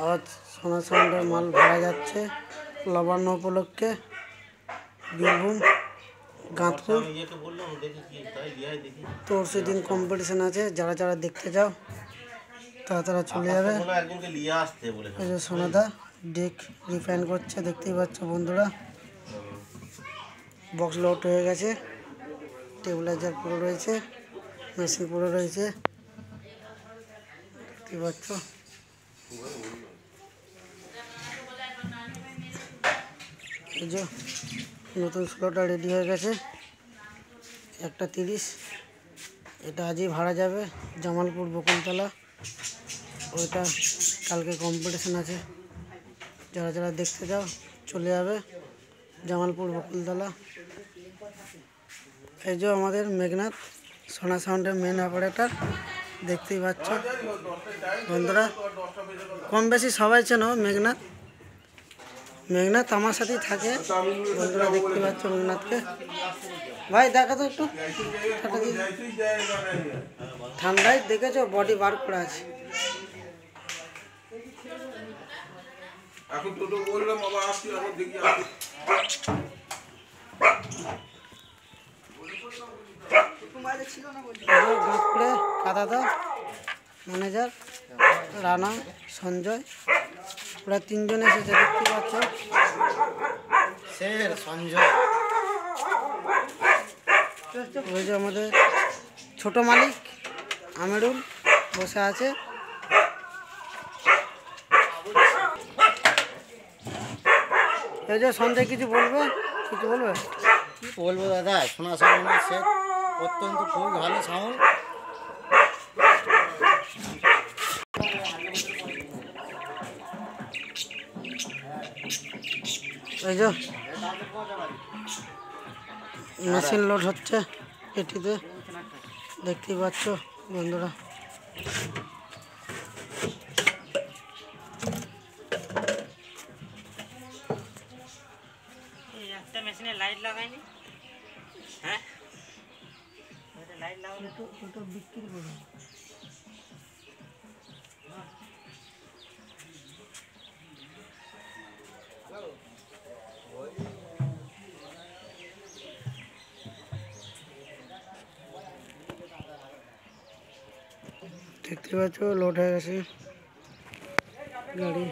আজ সোনা সাউন্ডের মাল ভাড়া যাচ্ছে নবান্ন উপলক্ষে বীরভূম গাঁতপুর। তো সেদিন কম্পিটিশন আছে, যারা যারা দেখতে যাও তারা চলে যাবে। এই যে সোনাদা ডেক রিফাইন করছে, দেখতেই পাচ্ছ বন্ধুরা। বক্স লোড হয়ে গেছে, টেবিলাইজার পুরো রয়েছে, মেশিন পুরো রয়েছে, দেখতেই পাচ্ছ। এই যে নতুন স্লোটা রেডি হয়ে গেছে, 1:30। এটা আজই ভাড়া যাবে জামালপুর বকুলতলা। ওইটা কালকে কম্পিটিশন আছে, যারা যারা দেখতে যাও চলে যাবে জামালপুর বকুলতলা। এই যে আমাদের মেঘনাথ সোনা সাউন্ডের মেন অপারেটর, দেখতেই পাচ্ছ বন্ধুরা। কম বেশি সবাই চেনো মেঘনাথ। মেঘনাথ আমার সাথেই থাকে বন্ধুরা, দেখতে পাচ্ছ মেঘনাথকে। ভাই দেখো তো একটু, ঠান্ডায় দেখেছো বডি বার করে আছে। গাঁতপুরে কাদাদা ম্যানেজার রানা সঞ্জয়, ওরা 3 জন এসেছে, দেখতে পাচ্ছ। সঞ্জয় ওই যে আমাদের ছোট মালিক আমিরুল বসে আছে। এই যে সঞ্জয় কিছু বলবে? কিছু বলবে? কি বলবো দাদা, সোনা সাউন্ডের সেট অত্যন্ত খুবই ভালো সাউন্ড। এই যে মেশিন লোড হচ্ছে পেটিতে, দেখতেই পাচ্ছ বন্ধুরা। একটা মেশিনে লাইট লাগাইনি, হ্যাঁ লাইট লাগানো ওটা বিক্রি করুন। দেখতে পাচ্ছ লোড হয়ে গেছে গাড়ি।